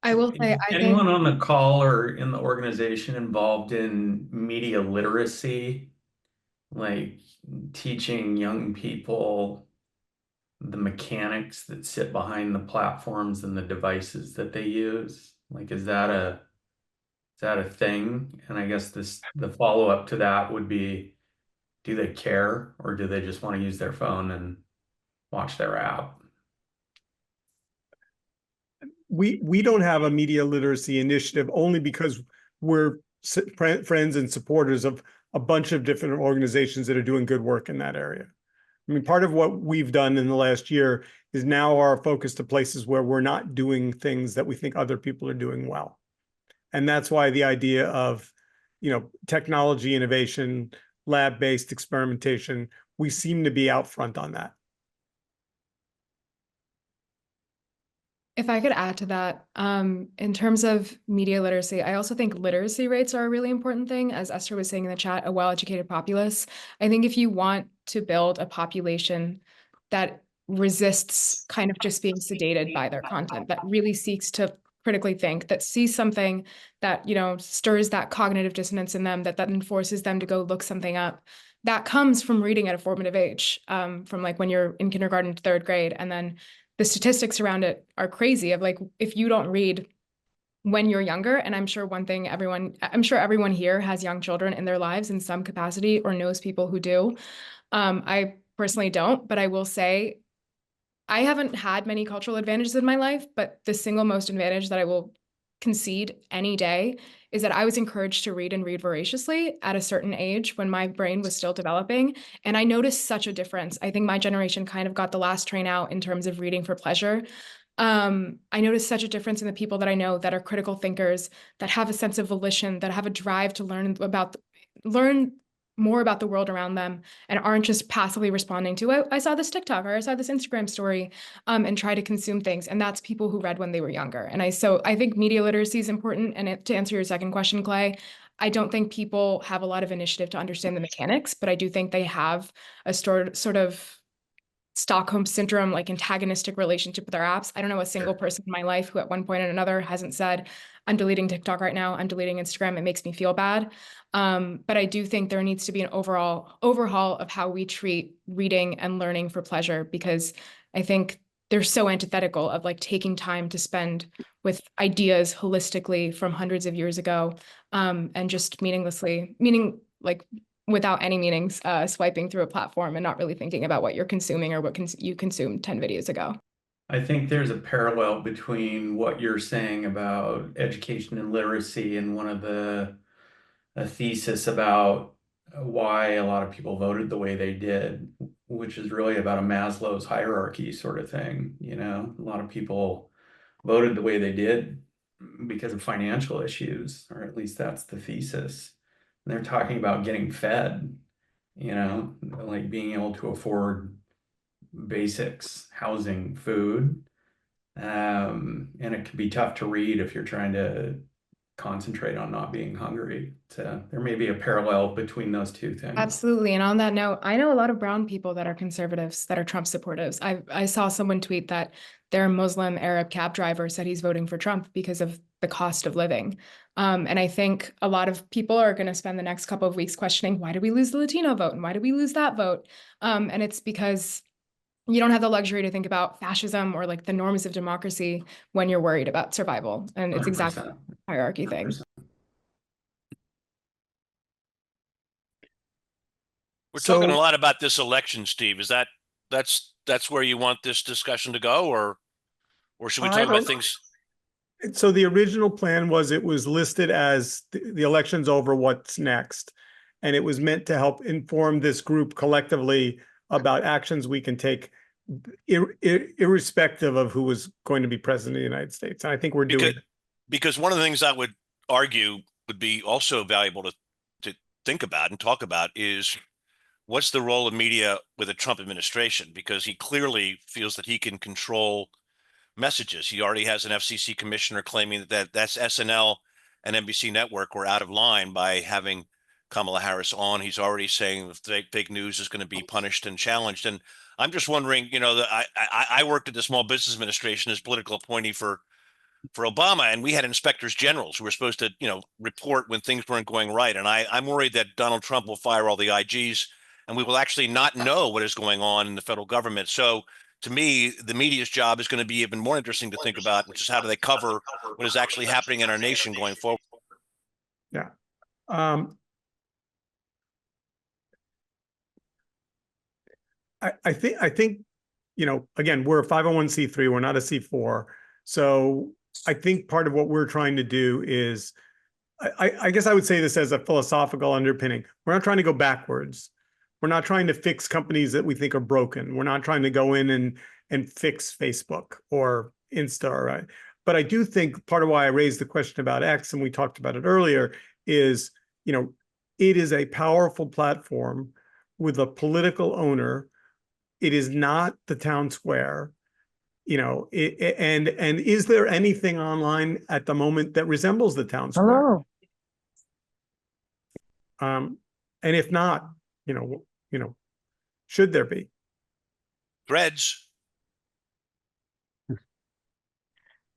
S4: I will say, I think
S6: Anyone on the call or in the organization involved in media literacy, like teaching young people the mechanics that sit behind the platforms and the devices that they use? Like, is that a thing? And I guess the follow-up to that would be, do they care, or do they just want to use their phone and watch their app?
S1: We don't have a media literacy initiative only because we're friends and supporters of a bunch of different organizations that are doing good work in that area. I mean, part of what we've done in the last year is now our focus to places where we're not doing things that we think other people are doing well. And that's why the idea of, technology innovation, lab-based experimentation, we seem to be out front on that.
S4: if I could add to that, in terms of media literacy, I also think literacy rates are a really important thing. As Esther was saying in the chat, a well-educated populace. I think if you want to build a population that resists kind of just being sedated by their content, that really seeks to critically think, that sees something that, stirs that cognitive dissonance in them, that enforces them to go look something up, that comes from reading at a formative age, from like when you're in kindergarten to third grade. And then the statistics around it are crazy of like, if you don't read when you're younger, and I'm sure everyone here has young children in their lives in some capacity or knows people who do. I personally don't, but I will say I haven't had many cultural advantages in my life, but the single most advantage that I will concede any day is that I was encouraged to read and read voraciously at a certain age when my brain was still developing. And I noticed such a difference. I think my generation kind of got the last train out in terms of reading for pleasure. I noticed such a difference in the people that I know that are critical thinkers, that have a sense of volition, that have a drive to learn more about the world around them and aren't just passively responding to it. I saw this TikTok or I saw this Instagram story and try to consume things. And that's people who read when they were younger. And I think media literacy is important. And to answer your second question, Clay, I don't think people have a lot of initiative to understand the mechanics, but I do think they have a sort of Stockholm syndrome, like antagonistic relationship with our apps. I don't know a single person in my life who at one point or another hasn't said, I'm deleting TikTok right now, I'm deleting Instagram, it makes me feel bad. But I do think there needs to be an overhaul of how we treat reading and learning for pleasure, because I think they're so antithetical of like taking time to spend with ideas holistically from hundreds of years ago, and just without any meanings, swiping through a platform and not really thinking about what you're consuming or what you consumed 10 videos ago.
S6: I think there's a parallel between what you're saying about education and literacy and one of a thesis about why a lot of people voted the way they did, which is really about a Maslow's hierarchy sort of thing. A lot of people voted the way they did because of financial issues, or at least that's the thesis. And they're talking about getting fed, like being able to afford basics, housing, food. And it can be tough to read if you're trying to concentrate on not being hungry. So there may be a parallel between those two things.
S4: Absolutely. And on that note, I know a lot of brown people that are conservatives, that are Trump supporters. I saw someone tweet that their Muslim Arab cab driver said he's voting for Trump because of the cost of living. And I think a lot of people are going to spend the next couple of weeks questioning, why did we lose the Latino vote? And why did we lose that vote? And it's because you don't have the luxury to think about fascism or like the norms of democracy when you're worried about survival. And it's exactly the hierarchy thing.
S6: 100%.
S3: We're talking a lot about this election, Steve. Is that's where you want this discussion to go, or should we talk about things?
S1: So the original plan was it was listed as the election's over, what's next? And it was meant to help inform this group collectively about actions we can take irrespective of who was going to be president of the United States. And I think we're doing it.
S3: Because one of the things I would argue would be also valuable to think about and talk about is what's the role of media with the Trump administration? Because he clearly feels that he can control messages. He already has an FCC commissioner claiming that's SNL and NBC Network were out of line by having Kamala Harris on. He's already saying fake news is going to be punished and challenged. And I'm just wondering, I worked at the Small Business Administration as political appointee for for Obama, and we had inspectors generals who were supposed to, report when things weren't going right. And I'm worried that Donald Trump will fire all the IGs, and we will actually not know what is going on in the federal government. So to me, the media's job is going to be even more interesting to think about, which is how do they cover what is actually happening in our nation going forward.
S1: Yeah. I think, again, we're a 501c3, we're not a C4. So I think part of what we're trying to do is, I guess I would say this as a philosophical underpinning. We're not trying to go backwards. We're not trying to fix companies that we think are broken. We're not trying to go in and fix Facebook or Insta, right? But I do think part of why I raised the question about X, and we talked about it earlier, is, it is a powerful platform with a political owner. It is not the town square, and is there anything online at the moment that resembles the town square? And if not, should there be?
S3: Threads.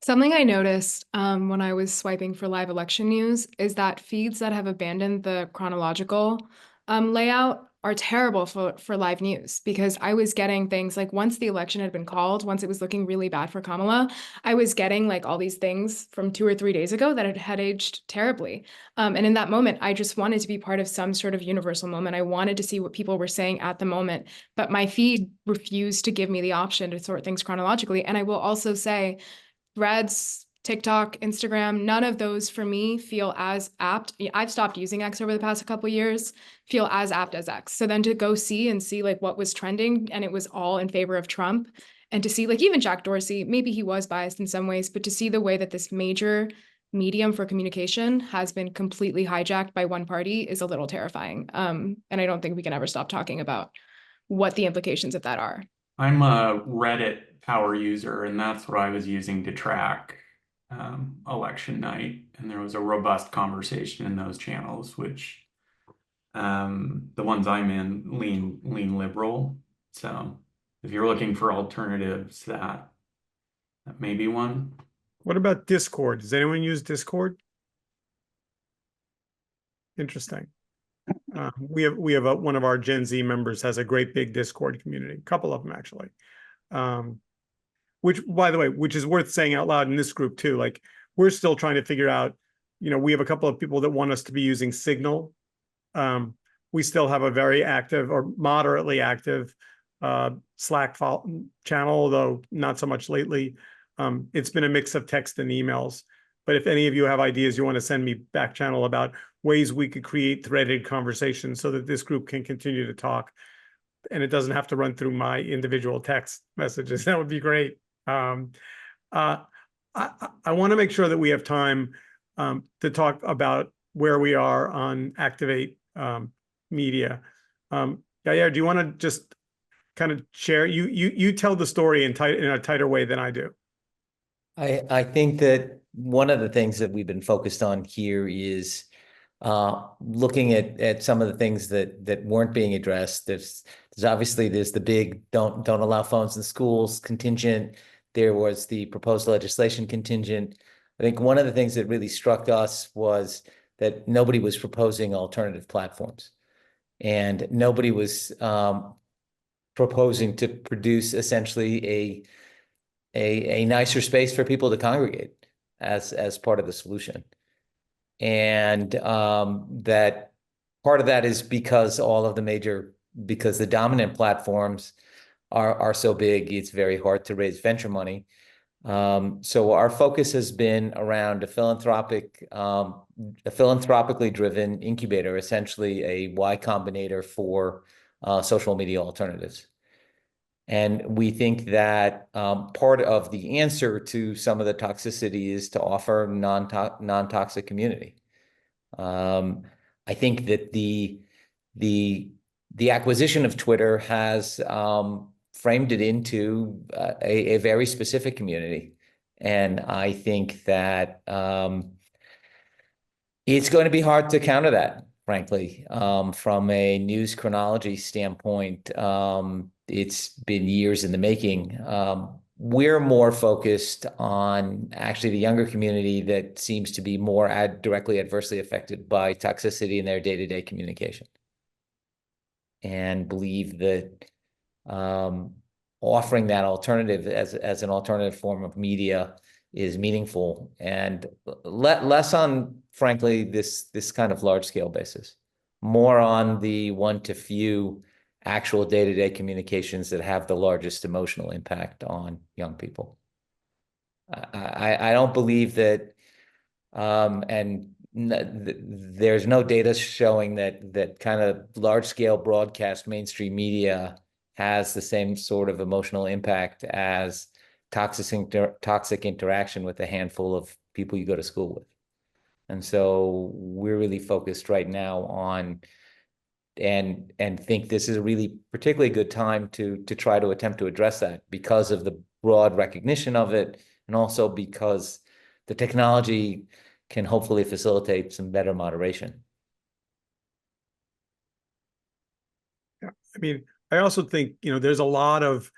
S4: Something I noticed when I was swiping for live election news is that feeds that have abandoned the chronological layout are terrible for live news, because I was getting things like, once the election had been called, once it was looking really bad for Kamala, I was getting like all these things from 2 or 3 days ago that had aged terribly. And in that moment, I just wanted to be part of some sort of universal moment. I wanted to see what people were saying at the moment, but my feed refused to give me the option to sort things chronologically. And I will also say, Threads, TikTok, Instagram, none of those for me feel as apt. I've stopped using X over the past couple of years, feel as apt as X. So then to go see like what was trending, and it was all in favor of Trump, and to see like even Jack Dorsey, maybe he was biased in some ways, but to see the way that this major medium for communication has been completely hijacked by one party is a little terrifying. And I don't think we can ever stop talking about what the implications of that are.
S6: I'm a Reddit power user, and that's what I was using to track election night. And there was a robust conversation in those channels, which the ones I'm in lean liberal. So if you're looking for alternatives, that may be one.
S1: What about Discord? Does anyone use Discord? Interesting. We have one of our Gen Z members has a great big Discord community, a couple of them actually. Which, by the way, which is worth saying out loud in this group too. Like, we're still trying to figure out, we have a couple of people that want us to be using Signal. We still have a very active or moderately active Slack channel, although not so much lately. It's been a mix of text and emails. But if any of you have ideas you want to send me back channel about ways we could create threaded conversations so that this group can continue to talk, and it doesn't have to run through my individual text messages, that would be great. I want to make sure that we have time to talk about where we are on Activate Media. Yair, do you want to just kind of share? You tell the story in a tighter way than I do.
S17: I think that one of the things that we've been focused on here is looking at some of the things that weren't being addressed. There's obviously the big don't allow phones in schools contingent. There was the proposed legislation contingent. I think one of the things that really struck us was that nobody was proposing alternative platforms, and nobody was proposing to produce essentially a nicer space for people to congregate as part of the solution. And that part of that is because the dominant platforms are so big, it's very hard to raise venture money. So our focus has been around a philanthropically driven incubator, essentially a Y Combinator for social media alternatives. And we think that part of the answer to some of the toxicity is to offer non-toxic community. I think that the acquisition of Twitter has framed it into a very specific community. And I think that it's going to be hard to counter that, frankly, from a news chronology standpoint. It's been years in the making. we're more focused on actually the younger community that seems to be more directly adversely affected by toxicity in their day-to-day communication, and believe that offering that alternative as an alternative form of media is meaningful, and less on, frankly, this kind of large scale basis, more on the one to few actual day-to-day communications that have the largest emotional impact on young people. I don't believe that, there's no data showing that kind of large scale broadcast mainstream media has the same sort of emotional impact as toxic interaction with a handful of people you go to school with. And so we're really focused right now on and think this is a really particularly good time to try to attempt to address that, because of the broad recognition of it, and also because the technology can hopefully facilitate some better moderation.
S1: Yeah, I mean, I also think, there's a lot of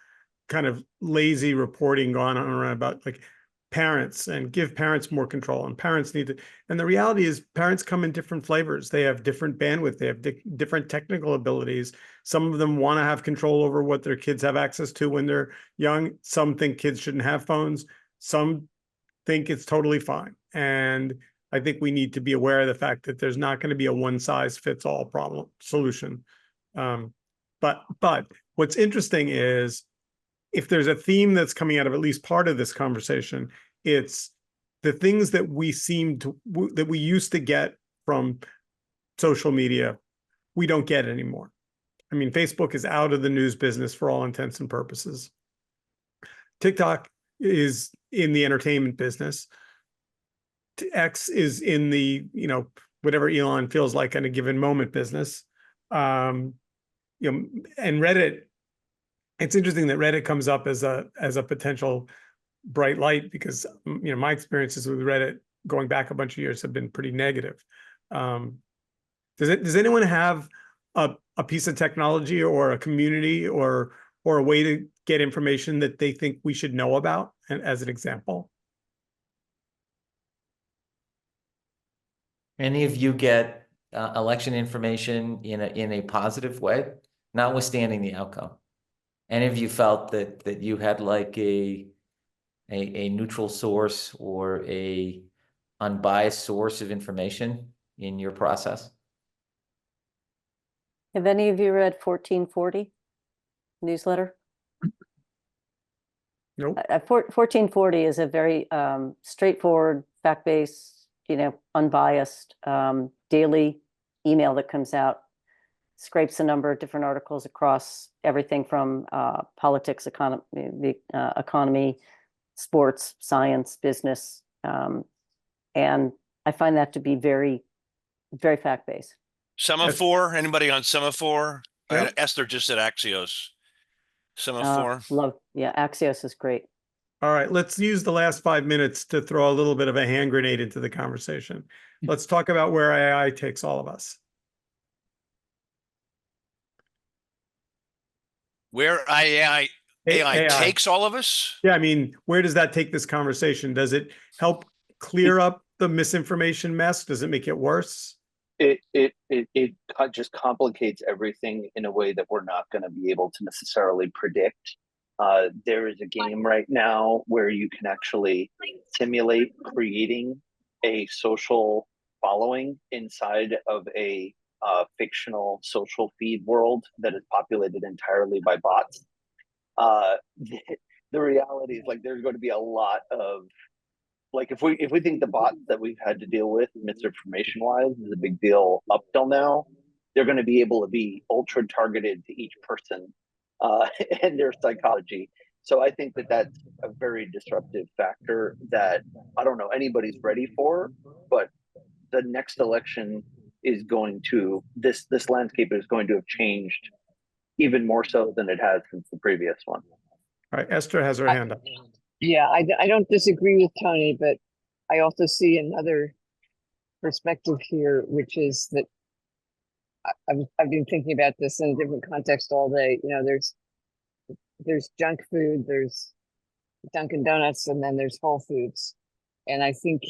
S1: kind of lazy reporting going on around about like parents, and give parents more control, and parents need to, and the reality is parents come in different flavors. They have different bandwidth, they have different technical abilities. Some of them want to have control over what their kids have access to when they're young. Some think kids shouldn't have phones. Some think it's totally fine. And I think we need to be aware of the fact that there's not going to be a one size fits all problem solution. But what's interesting is, if there's a theme that's coming out of at least part of this conversation, it's the things that we used to get from social media, we don't get anymore. I mean, Facebook is out of the news business for all intents and purposes. TikTok is in the entertainment business. X is in the, whatever Elon feels like in a given moment business. And Reddit, it's interesting that Reddit comes up as a potential bright light, because my experiences with Reddit going back a bunch of years have been pretty negative. Does anyone have a piece of technology or a community or a way to get information that they think we should know about, and as an example?
S17: Any of you get election information in a positive way, notwithstanding the outcome? Any of you felt that you had like a neutral source or a unbiased source of information in your process?
S9: Have any of you read 1440 newsletter?
S1: Nope.
S9: 1440 is a very straightforward, fact-based, unbiased daily email that comes out, scrapes a number of different articles across everything from politics, economy, sports, science, business, and I find that to be very, very fact-based.
S3: Semaphore, anybody on Semaphore?
S1: Yep.
S3: Esther just said Axios. Semaphore.
S9: Axios is great.
S1: All right, let's use the last 5 minutes to throw a little bit of a hand grenade into the conversation. Let's talk about where AI takes all of us.
S3: Where AI takes all of us?
S1: Yeah, I mean, where does that take this conversation? Does it help clear up the misinformation mess? Does it make it worse?
S18: It just complicates everything in a way that we're not going to be able to necessarily predict. There is a game right now where you can actually simulate creating a social following inside of a fictional social feed world that is populated entirely by bots. The reality is, like, there's going to be a lot of, like, if we think the bots that we've had to deal with misinformation wise is a big deal up till now, they're going to be able to be ultra targeted to each person and their psychology. So I think that that's a very disruptive factor that I don't know anybody's ready for, but the next election is going to, this landscape is going to have changed even more so than it has since the previous one.
S1: All right, Esther has her hand up.
S11: Yeah, I don't disagree with Tony, but I also see another perspective here, which is that I've been thinking about this in a different context all day. There's junk food, there's Dunkin' Donuts, and then there's Whole Foods. And I think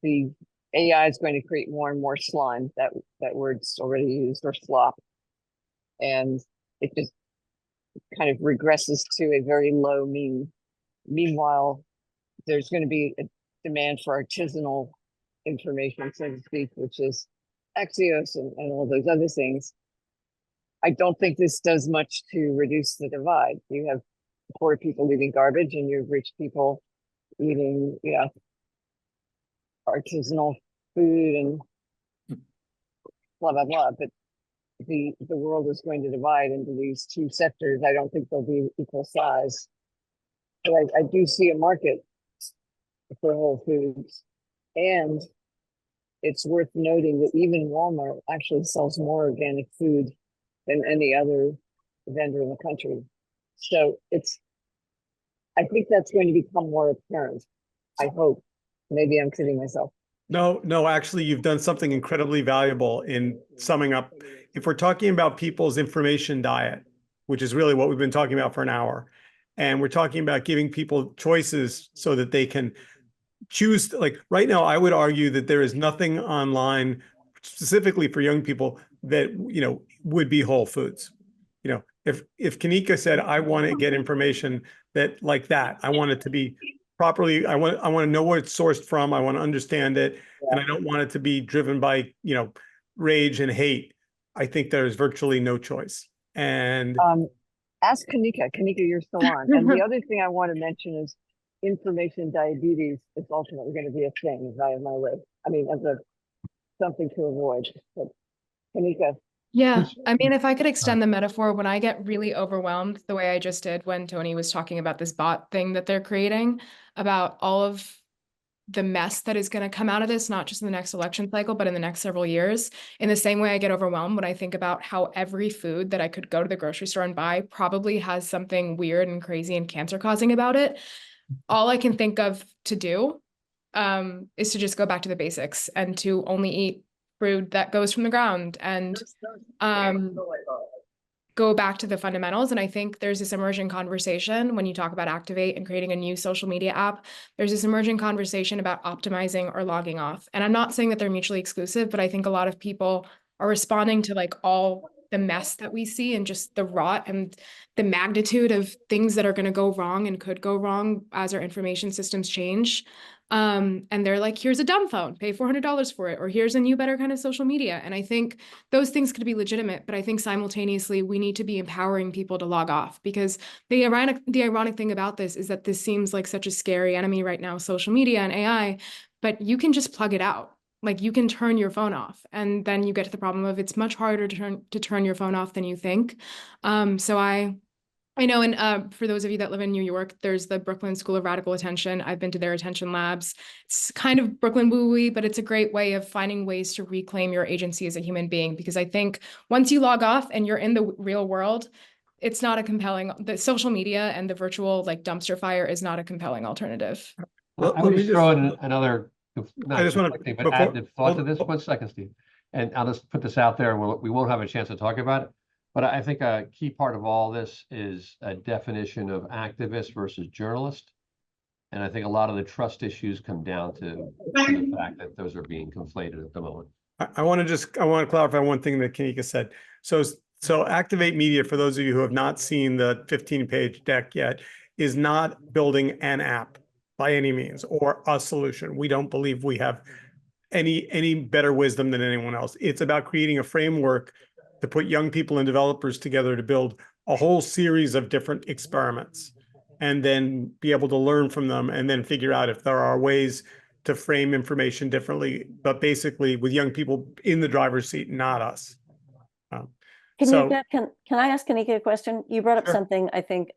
S11: the AI is going to create more and more slime. That word's already used, or slop. And it just kind of regresses to a very low mean. Meanwhile, there's going to be a demand for artisanal information, so to speak, which is Axios and all those other things. I don't think this does much to reduce the divide. You have poor people eating garbage, and you have rich people eating, artisanal food and blah blah blah. But the world is going to divide into these two sectors. I don't think they'll be equal size, but I do see a market for Whole Foods, and it's worth noting that even Walmart actually sells more organic food than any other vendor in the country. So I think that's going to become more apparent. I hope. Maybe I'm kidding myself.
S1: No, actually, you've done something incredibly valuable in summing up. If we're talking about people's information diet, which is really what we've been talking about for an hour, and we're talking about giving people choices so that they can choose, like right now, I would argue that there is nothing online specifically for young people that, would be Whole Foods. If Kanika said, I want to get information that like that, I want it to be properly, I want to know where it's sourced from, I want to understand it, and I don't want it to be driven by, rage and hate. I think there's virtually no choice. And
S11: ask Kanika. Kanika, you're still on. And the other thing I want to mention is information diabetes is ultimately going to be a thing right my way. I mean, as something to avoid. But Kanika.
S4: Yeah, I mean, if I could extend the metaphor, when I get really overwhelmed the way I just did when Tony was talking about this bot thing that they're creating, about all of the mess that is going to come out of this, not just in the next election cycle, but in the next several years. In the same way I get overwhelmed when I think about how every food that I could go to the grocery store and buy probably has something weird and crazy and cancer causing about it. All I can think of to do is to just go back to the basics and to only eat fruit that goes from the ground and go back to the fundamentals. And I think there's this emerging conversation when you talk about Activate and creating a new social media app, there's this emerging conversation about optimizing or logging off. And I'm not saying that they're mutually exclusive, but I think a lot of people are responding to like all the mess that we see and just the rot and the magnitude of things that are going to go wrong and could go wrong as our information systems change. And they're like, here's a dumb phone, pay $400 for it, or here's a new, better kind of social media. And I think those things could be legitimate, but I think simultaneously we need to be empowering people to log off, because the ironic thing about this is that this seems like such a scary enemy right now, social media and AI, but you can just plug it out. Like you can turn your phone off, and then you get to the problem of it's much harder to turn your phone off than you think. So I know, and for those of you that live in New York, there's the Brooklyn School of Radical Attention. I've been to their attention labs. It's kind of Brooklyn woo-woo, but it's a great way of finding ways to reclaim your agency as a human being. Because I think once you log off and you're in the real world, it's not a compelling, the social media and the virtual like dumpster fire is not a compelling alternative.
S10: I would just throw in another,
S1: I just want to,
S10: but add the thought to this. 1 second, Steve. And I'll just put this out there, and we won't have a chance to talk about it. But I think a key part of all this is a definition of activist versus journalist. And I think a lot of the trust issues come down to the fact that those are being conflated at the moment.
S1: I want to clarify one thing that Kanika said. So Activate Media, for those of you who have not seen the 15-page deck yet, is not building an app by any means or a solution. We don't believe we have any better wisdom than anyone else. It's about creating a framework to put young people and developers together to build a whole series of different experiments and then be able to learn from them and then figure out if there are ways to frame information differently, but basically with young people in the driver's seat, not us.
S9: Kanika, can I ask Kanika a question? You brought up
S1: Sure.
S9: something I think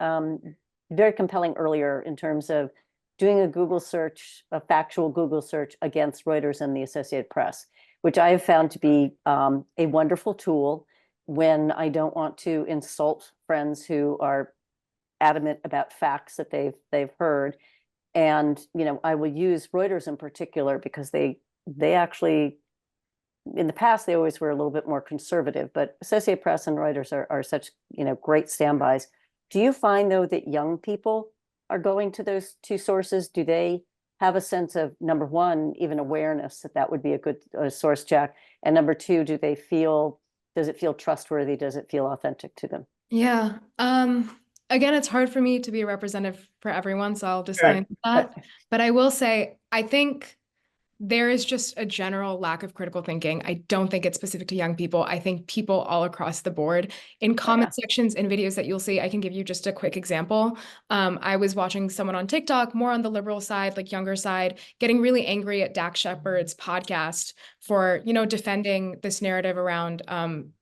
S9: very compelling earlier in terms of doing a Google search, a factual Google search against Reuters and the Associated Press, which I have found to be a wonderful tool when I don't want to insult friends who are adamant about facts that they've heard. And I will use Reuters in particular because they actually, in the past, they always were a little bit more conservative, but Associated Press and Reuters are such great standbys. Do you find though that young people are going to those two sources? Do they have a sense of, number one, even awareness that that would be a good source check? And number two, does it feel trustworthy? Does it feel authentic to them?
S4: Yeah. Again, it's hard for me to be a representative for everyone, so I'll disclaim that. But I will say, I think there is just a general lack of critical thinking. I don't think it's specific to young people. I think people all across the board in comment sections and videos that you'll see, I can give you just a quick example. I was watching someone on TikTok, more on the liberal side, like younger side, getting really angry at Dax Shepard's podcast for, defending this narrative around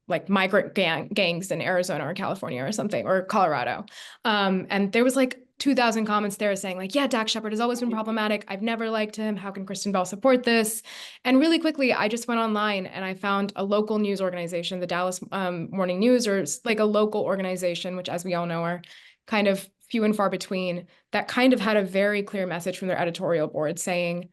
S4: like migrant gangs in Arizona or California or something, or Colorado. And there was like 2,000 comments there saying like, yeah, Dax Shepard has always been problematic. I've never liked him. How can Kristen Bell support this? And really quickly, I just went online and I found a local news organization, the Dallas Morning News, or like a local organization, which as we all know are kind of few and far between, that kind of had a very clear message from their editorial board saying,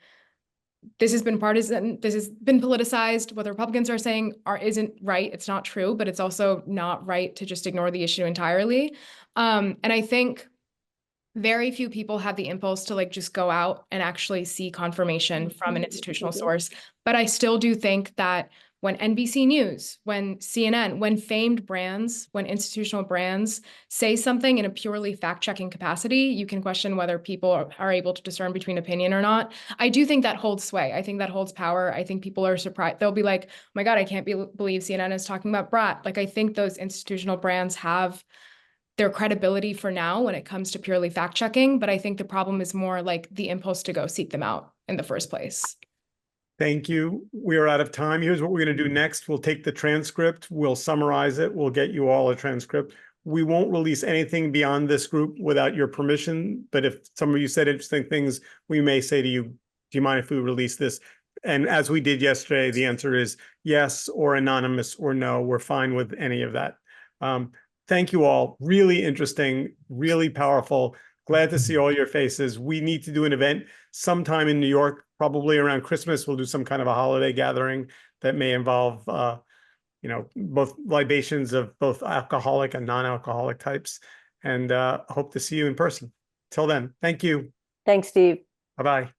S4: this has been partisan, this has been politicized. What the Republicans are saying isn't right. It's not true, but it's also not right to just ignore the issue entirely. And I think very few people have the impulse to like just go out and actually see confirmation from an institutional source. But I still do think that when NBC News, when CNN, when famed brands, when institutional brands say something in a purely fact-checking capacity, you can question whether people are able to discern between opinion or not. I do think that holds sway. I think that holds power. I think people are surprised. They'll be like, oh my God, I can't believe CNN is talking about Brat. Like, I think those institutional brands have their credibility for now when it comes to purely fact checking. But I think the problem is more like the impulse to go seek them out in the first place.
S1: Thank you. We are out of time. Here's what we're going to do next. We'll take the transcript. We'll summarize it. We'll get you all a transcript. We won't release anything beyond this group without your permission. But if some of you said interesting things, we may say to you, do you mind if we release this? And as we did yesterday, the answer is yes, or anonymous, or no. We're fine with any of that. Thank you all. Really interesting, really powerful. Glad to see all your faces. We need to do an event sometime in New York, probably around Christmas. We'll do some kind of a holiday gathering that may involve, both libations of both alcoholic and non-alcoholic types. And hope to see you in person. Till then, thank you.
S9: Thanks, Steve.
S1: Bye-bye.